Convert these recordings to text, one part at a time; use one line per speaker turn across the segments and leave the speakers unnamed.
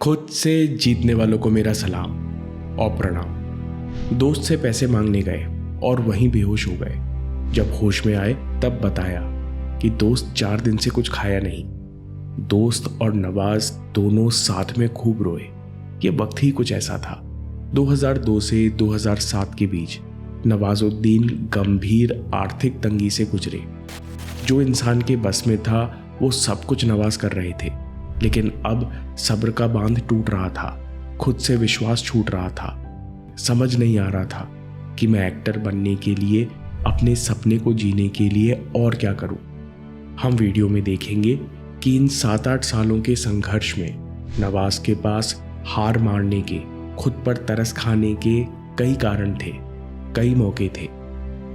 खुद से जीतने वालों को मेरा सलाम और प्रणाम। दोस्त से पैसे मांगने गए और वहीं बेहोश हो गए। जब होश में आए तब बताया कि दोस्त 4 दिन से कुछ खाया नहीं। दोस्त और नवाज दोनों साथ में खूब रोए। ये वक्त ही कुछ ऐसा था। 2002 से 2007 के बीच नवाजुद्दीन गंभीर आर्थिक तंगी से गुजरे। जो इंसान के बस में था वो सब कुछ नवाज कर रहे थे, लेकिन अब सब्र का बांध टूट रहा था, खुद से विश्वास छूट रहा था। समझ नहीं आ रहा था कि मैं एक्टर बनने के लिए, अपने सपने को जीने के लिए और क्या करूं। हम वीडियो में देखेंगे कि इन 7-8 सालों के संघर्ष में नवाज के पास हार मारने के, खुद पर तरस खाने के कई कारण थे, कई मौके थे,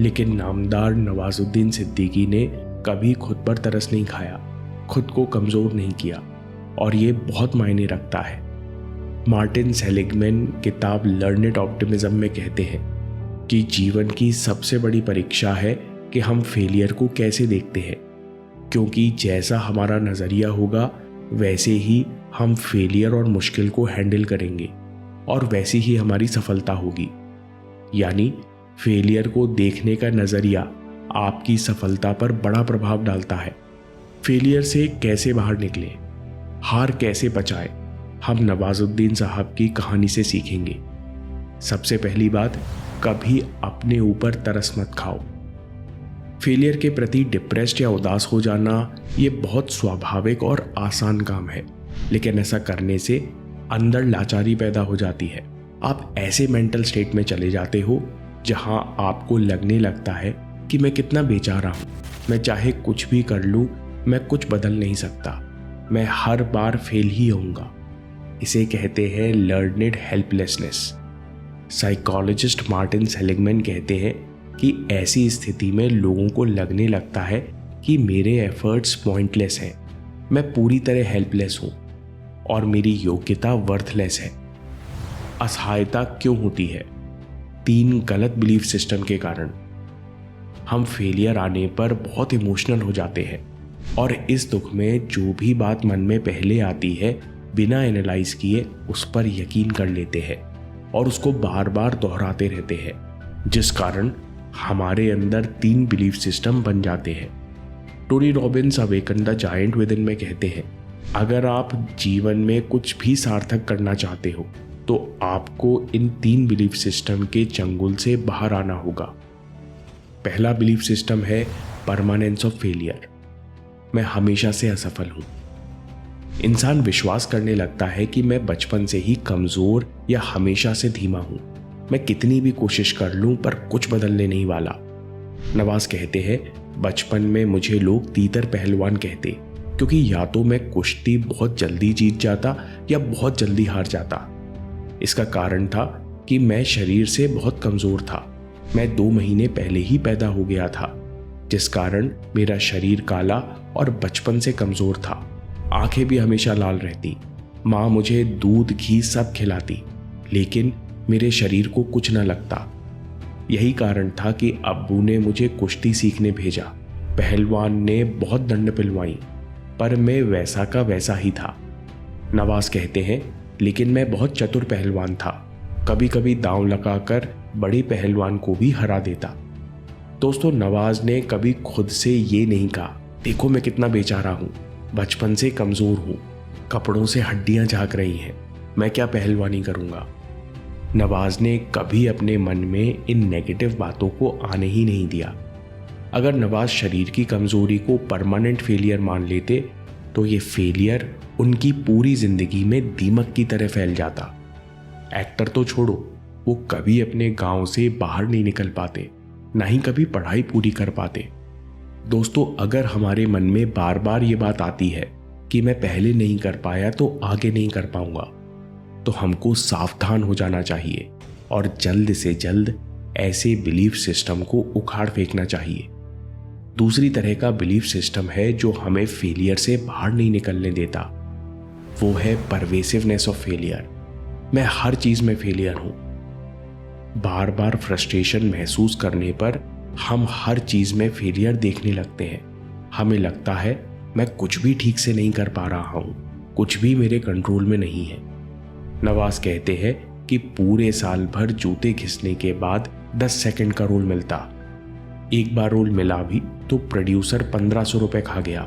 लेकिन नामदार नवाजुद्दीन सिद्दीकी ने कभी खुद पर तरस नहीं खाया, खुद को कमजोर नहीं किया, और ये बहुत मायने रखता है। मार्टिन सेलिगमैन किताब लर्न इट ऑप्टिमिज्म में कहते हैं कि जीवन की सबसे बड़ी परीक्षा है कि हम फेलियर को कैसे देखते हैं, क्योंकि जैसा हमारा नज़रिया होगा वैसे ही हम फेलियर और मुश्किल को हैंडल करेंगे और वैसी ही हमारी सफलता होगी। यानी फेलियर को देखने का नज़रिया आपकी सफलता पर बड़ा प्रभाव डालता है। फेलियर से कैसे बाहर निकले, हार कैसे बचाए, हम नवाजुद्दीन साहब की कहानी से सीखेंगे। सबसे पहली बात, कभी अपने ऊपर तरस मत खाओ। फेलियर के प्रति डिप्रेस्ड या उदास हो जाना ये बहुत स्वाभाविक और आसान काम है, लेकिन ऐसा करने से अंदर लाचारी पैदा हो जाती है। आप ऐसे मेंटल स्टेट में चले जाते हो जहां आपको लगने लगता है कि मैं कितना बेचारा हूं, मैं चाहे कुछ भी कर लूं, मैं कुछ बदल नहीं सकता, मैं हर बार फेल ही होऊंगा। इसे कहते हैं learned helplessness. Psychologist Martin Seligman कहते हैं कि ऐसी स्थिति में लोगों को लगने लगता है कि मेरे एफर्ट्स पॉइंटलेस हैं, मैं पूरी तरह हेल्पलेस हूं और मेरी योग्यता वर्थलेस है। असहायता क्यों होती है? 3 गलत बिलीफ सिस्टम के कारण। हम फेलियर आने पर बहुत इमोशनल हो जाते हैं और इस दुख में जो भी बात मन में पहले आती है बिना एनालाइज किए उस पर यकीन कर लेते हैं और उसको बार बार दोहराते रहते हैं, जिस कारण हमारे अंदर 3 बिलीफ सिस्टम बन जाते हैं। Tony Robbins awaken the giant with in में कहते हैं, अगर आप जीवन में कुछ भी सार्थक करना चाहते हो तो आपको इन 3 बिलीफ सिस्टम के चंगुल से बाहर आना होगा। पहला बिलीफ सिस्टम है परमानेंस ऑफ फेलियर। मैं हमेशा से असफल हूं। इंसान विश्वास करने लगता है कि मैं बचपन से ही कमजोर या हमेशा से धीमा हूं, मैं कितनी भी कोशिश कर लूं पर कुछ बदलने नहीं वाला। नवाज कहते हैं, बचपन में मुझे लोग तीतर पहलवान कहते, क्योंकि या तो मैं कुश्ती बहुत जल्दी जीत जाता या बहुत जल्दी हार जाता। इसका कारण था कि मैं शरीर से बहुत कमजोर था। मैं 2 महीने पहले ही पैदा हो गया था, जिस कारण मेरा शरीर काला और बचपन से कमजोर था। आंखें भी हमेशा लाल रहती। माँ मुझे दूध घी सब खिलाती, लेकिन मेरे शरीर को कुछ न लगता। यही कारण था कि अब्बू ने मुझे कुश्ती सीखने भेजा। पहलवान ने बहुत दंड पिलवाई, पर मैं वैसा का वैसा ही था। नवाज कहते हैं, लेकिन मैं बहुत चतुर पहलवान था, कभी कभी दांव लगाकर बड़े पहलवान को भी हरा देता। दोस्तों, नवाज ने कभी खुद से ये नहीं कहा, देखो मैं कितना बेचारा हूं, बचपन से कमजोर हूं, कपड़ों से हड्डियां झांक रही हैं, मैं क्या पहलवानी करूंगा। नवाज ने कभी अपने मन में इन नेगेटिव बातों को आने ही नहीं दिया। अगर नवाज शरीर की कमजोरी को परमानेंट फेलियर मान लेते तो ये फेलियर उनकी पूरी जिंदगी में दीमक की तरह फैल जाता। एक्टर तो छोड़ो, वो कभी अपने गांव से बाहर नहीं निकल पाते, ना ही कभी पढ़ाई पूरी कर पाते। दोस्तों, अगर हमारे मन में बार बार ये बात आती है कि मैं पहले नहीं कर पाया तो आगे नहीं कर पाऊंगा, तो हमको सावधान हो जाना चाहिए और जल्द से जल्द ऐसे बिलीफ सिस्टम को उखाड़ फेंकना चाहिए। दूसरी तरह का बिलीफ सिस्टम है जो हमें फेलियर से बाहर नहीं निकलने देता, वो है परवेसिवनेस ऑफ फेलियर। मैं हर चीज में फेलियर हूं। बार बार फ्रस्ट्रेशन महसूस करने पर हम हर चीज में फेलियर देखने लगते हैं। हमें लगता है मैं कुछ भी ठीक से नहीं कर पा रहा हूं, कुछ भी मेरे कंट्रोल में नहीं है। नवाज कहते हैं कि पूरे साल भर जूते घिसने के बाद 10 सेकंड का रोल मिलता। एक बार रोल मिला भी तो प्रोड्यूसर 1500 रुपये खा गया।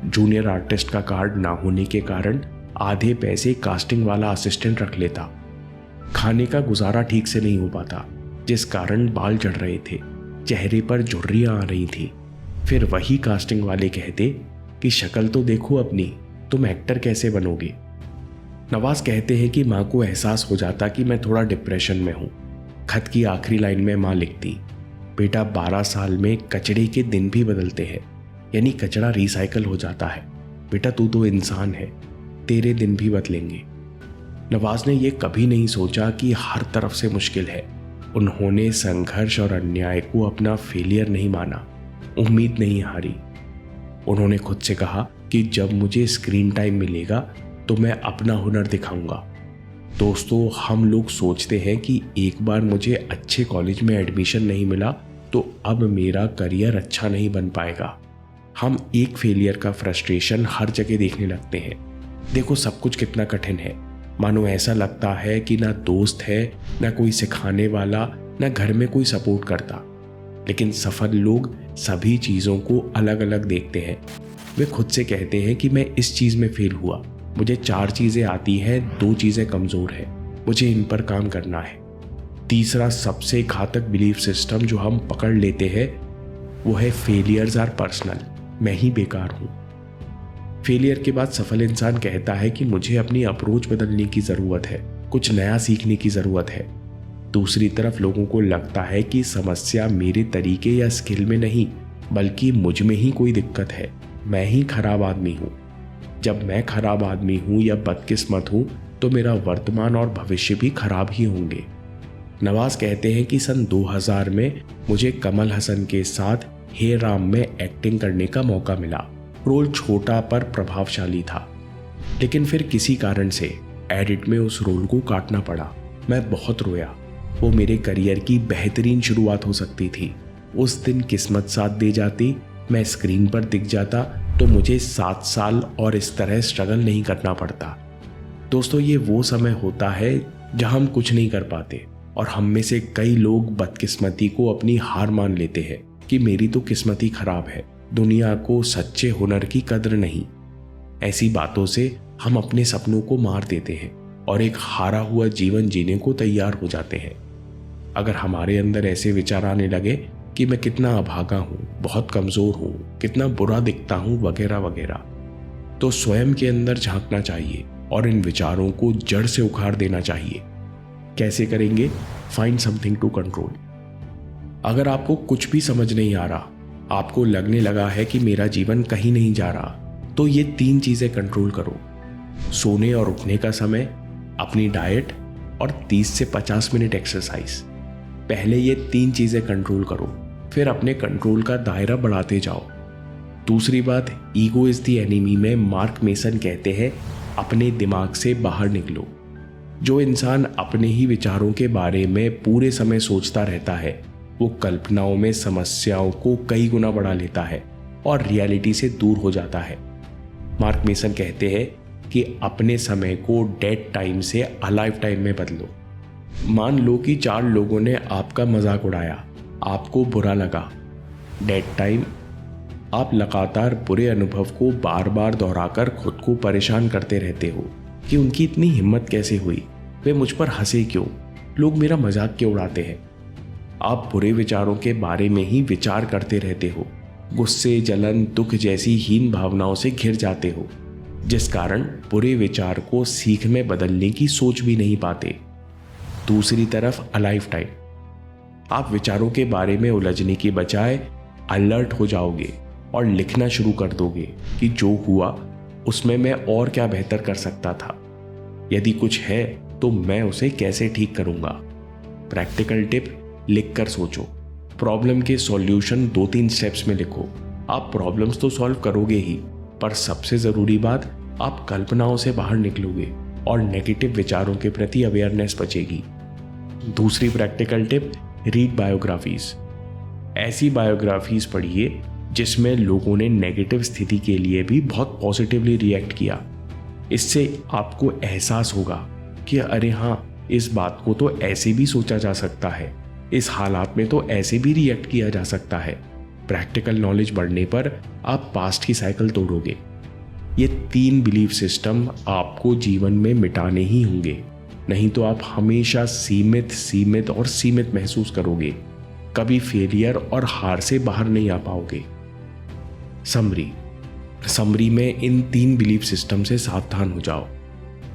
जूनियर आर्टिस्ट का कार्ड ना होने के कारण आधे पैसे कास्टिंग वाला असिस्टेंट रख लेता। खाने का गुजारा ठीक से नहीं हो पाता, जिस कारण बाल झड़ रहे थे, चेहरे पर झुर्रियां आ रही थी। फिर वही कास्टिंग वाले कहते कि शक्ल तो देखो अपनी, तुम एक्टर कैसे बनोगे। नवाज कहते हैं कि माँ को एहसास हो जाता कि मैं थोड़ा डिप्रेशन में हूँ। खत की आखिरी लाइन में माँ लिखती, बेटा 12 साल में कचड़े के दिन भी बदलते हैं, यानी कचड़ा रिसाइकल हो जाता है। बेटा तू तो इंसान है, तेरे दिन भी बदलेंगे। नवाज ने यह कभी नहीं सोचा कि हर तरफ से मुश्किल है। उन्होंने संघर्ष और अन्याय को अपना फेलियर नहीं माना, उम्मीद नहीं हारी। उन्होंने खुद से कहा कि जब मुझे स्क्रीन टाइम मिलेगा तो मैं अपना हुनर दिखाऊंगा। दोस्तों, हम लोग सोचते हैं कि एक बार मुझे अच्छे कॉलेज में एडमिशन नहीं मिला तो अब मेरा करियर अच्छा नहीं बन पाएगा। हम एक फेलियर का फ्रस्ट्रेशन हर जगह देखने लगते हैं। देखो सब कुछ कितना कठिन है, मानो ऐसा लगता है कि ना दोस्त है, ना कोई सिखाने वाला, ना घर में कोई सपोर्ट करता। लेकिन सफल लोग सभी चीज़ों को अलग अलग देखते हैं। वे खुद से कहते हैं कि मैं इस चीज़ में फेल हुआ, मुझे 4 चीज़ें आती हैं, 2 चीज़ें कमज़ोर है, मुझे इन पर काम करना है। तीसरा सबसे घातक बिलीफ सिस्टम जो हम पकड़ लेते हैं वो है फेलियर्स आर पर्सनल, मैं ही बेकार हूँ। फेलियर के बाद सफल इंसान कहता है कि मुझे अपनी अप्रोच बदलने की ज़रूरत है, कुछ नया सीखने की ज़रूरत है। दूसरी तरफ लोगों को लगता है कि समस्या मेरे तरीके या स्किल में नहीं, बल्कि मुझ में ही कोई दिक्कत है, मैं ही खराब आदमी हूँ। जब मैं खराब आदमी हूँ या बदकिस्मत हूँ तो मेरा वर्तमान और भविष्य भी खराब ही होंगे। नवाज कहते हैं कि सन 2000 में मुझे कमल हसन के साथ हे राम में एक्टिंग करने का मौका मिला। रोल छोटा पर प्रभावशाली था, लेकिन फिर किसी कारण से एडिट में उस रोल को काटना पड़ा। मैं बहुत रोया। वो मेरे करियर की बेहतरीन शुरुआत हो सकती थी। उस दिन किस्मत साथ दे जाती, मैं स्क्रीन पर दिख जाता तो मुझे 7 साल और इस तरह स्ट्रगल नहीं करना पड़ता। दोस्तों, ये वो समय होता है जहां हम कुछ नहीं कर पाते और हम में से कई लोग बदकिस्मती को अपनी हार मान लेते हैं कि मेरी तो किस्मत ही खराब है, दुनिया को सच्चे हुनर की कद्र नहीं। ऐसी बातों से हम अपने सपनों को मार देते हैं और एक हारा हुआ जीवन जीने को तैयार हो जाते हैं। अगर हमारे अंदर ऐसे विचार आने लगे कि मैं कितना अभागा हूँ, बहुत कमज़ोर हूँ, कितना बुरा दिखता हूँ वगैरह वगैरह, तो स्वयं के अंदर झांकना चाहिए और इन विचारों को जड़ से उखाड़ देना चाहिए। कैसे करेंगे? Find something to control. अगर आपको कुछ भी समझ नहीं आ रहा, आपको लगने लगा है कि मेरा जीवन कहीं नहीं जा रहा, तो ये 3 चीज़ें कंट्रोल करो: सोने और उठने का समय, अपनी डाइट और 30 से 50 मिनट एक्सरसाइज। पहले ये 3 चीज़ें कंट्रोल करो, फिर अपने कंट्रोल का दायरा बढ़ाते जाओ। दूसरी बात, ईगो इज द एनिमी में मार्क मेसन कहते हैं अपने दिमाग से बाहर निकलो। जो इंसान अपने ही विचारों के बारे में पूरे समय सोचता रहता है वो कल्पनाओं में समस्याओं को कई गुना बढ़ा लेता है और रियलिटी से दूर हो जाता है। मार्क मेसन कहते हैं कि अपने समय को डेड टाइम से अलाइव टाइम में बदलो। मान लो कि 4 लोगों ने आपका मजाक उड़ाया, आपको बुरा लगा। डेड टाइम, आप लगातार बुरे अनुभव को बार बार दोहराकर खुद को परेशान करते रहते हो कि उनकी इतनी हिम्मत कैसे हुई, वे मुझ पर हंसे क्यों, लोग मेरा मजाक क्यों उड़ाते हैं। आप बुरे विचारों के बारे में ही विचार करते रहते हो, गुस्से, जलन, दुख जैसी हीन भावनाओं से घिर जाते हो, जिस कारण बुरे विचार को सीख में बदलने की सोच भी नहीं पाते। दूसरी तरफ अलाइव टाइम, आप विचारों के बारे में उलझने की बजाय अलर्ट हो जाओगे और लिखना शुरू कर दोगे कि जो हुआ उसमें मैं और क्या बेहतर कर सकता था, यदि कुछ है तो मैं उसे कैसे ठीक करूंगा। प्रैक्टिकल टिप, लिखकर सोचो। प्रॉब्लम के सॉल्यूशन 2-3 स्टेप्स में लिखो। आप प्रॉब्लम्स तो सॉल्व करोगे ही, पर सबसे ज़रूरी बात, आप कल्पनाओं से बाहर निकलोगे और नेगेटिव विचारों के प्रति अवेयरनेस बचेगी। दूसरी प्रैक्टिकल टिप, रीड बायोग्राफीज। ऐसी बायोग्राफीज पढ़िए जिसमें लोगों ने नेगेटिव स्थिति के लिए भी बहुत पॉजिटिवली रिएक्ट किया। इससे आपको एहसास होगा कि अरे हाँ, इस बात को तो ऐसे भी सोचा जा सकता है, इस हालात में तो ऐसे भी रिएक्ट किया जा सकता है। प्रैक्टिकल नॉलेज बढ़ने पर आप पास्ट की साइकिल तोड़ोगे। ये 3 बिलीफ सिस्टम आपको जीवन में मिटाने ही होंगे, नहीं तो आप हमेशा सीमित और सीमित महसूस करोगे, कभी फेलियर और हार से बाहर नहीं आ पाओगे। समरी में इन 3 बिलीफ सिस्टम से सावधान हो जाओ।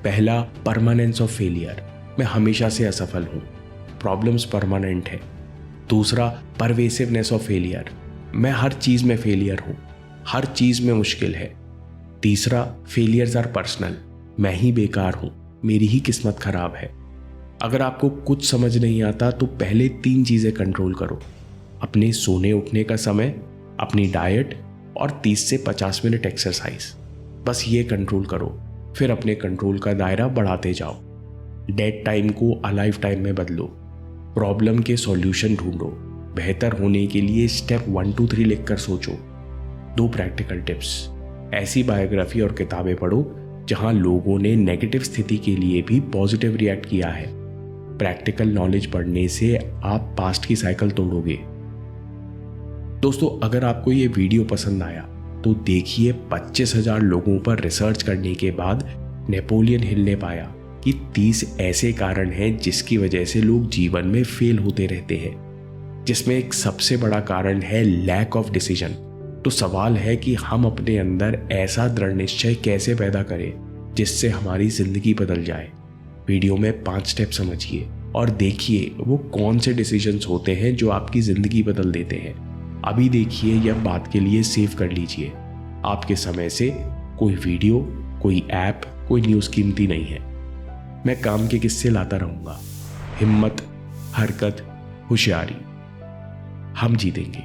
पहला, परमानेंस ऑफ फेलियर, मैं हमेशा से असफल हूं, प्रॉब्लम्स परमानेंट है। दूसरा, परवेसिवनेस ऑफ फेलियर, मैं हर चीज में फेलियर हूं, हर चीज में मुश्किल है। तीसरा, फेलियर्स आर पर्सनल, मैं ही बेकार हूं, मेरी ही किस्मत खराब है। अगर आपको कुछ समझ नहीं आता तो पहले 3 चीजें कंट्रोल करो, अपने सोने उठने का समय, अपनी डाइट और 30 से 50 मिनट एक्सरसाइज। बस ये कंट्रोल करो, फिर अपने कंट्रोल का दायरा बढ़ाते जाओ। डेड टाइम को अलाइव टाइम में बदलो, प्रॉब्लम के सॉल्यूशन ढूंढो, बेहतर होने के लिए स्टेप 1 2 3 लिखकर सोचो। 2 प्रैक्टिकल टिप्स, ऐसी बायोग्राफी और किताबें पढ़ो जहां लोगों ने नेगेटिव स्थिति के लिए भी पॉजिटिव रिएक्ट किया है। प्रैक्टिकल नॉलेज बढ़ने से आप पास्ट की साइकिल तोड़ोगे। दोस्तों, अगर आपको ये वीडियो पसंद आया तो देखिए 25,000 लोगों पर रिसर्च करने के बाद नेपोलियन हिल ने पाया कि 30 ऐसे कारण हैं जिसकी वजह से लोग जीवन में फेल होते रहते हैं, जिसमें एक सबसे बड़ा कारण है लैक ऑफ डिसीजन। तो सवाल है कि हम अपने अंदर ऐसा दृढ़ निश्चय कैसे पैदा करें जिससे हमारी जिंदगी बदल जाए। वीडियो में 5 स्टेप समझिए और देखिए वो कौन से डिसीजंस होते हैं जो आपकी जिंदगी बदल देते हैं। अभी देखिए या बात के लिए सेव कर लीजिए। आपके समय से कोई वीडियो, कोई ऐप, कोई न्यूज़ कीमती नहीं है। मैं काम के किस्से लाता रहूंगा। हिम्मत, हरकत, होशियारी, हम जीतेंगे।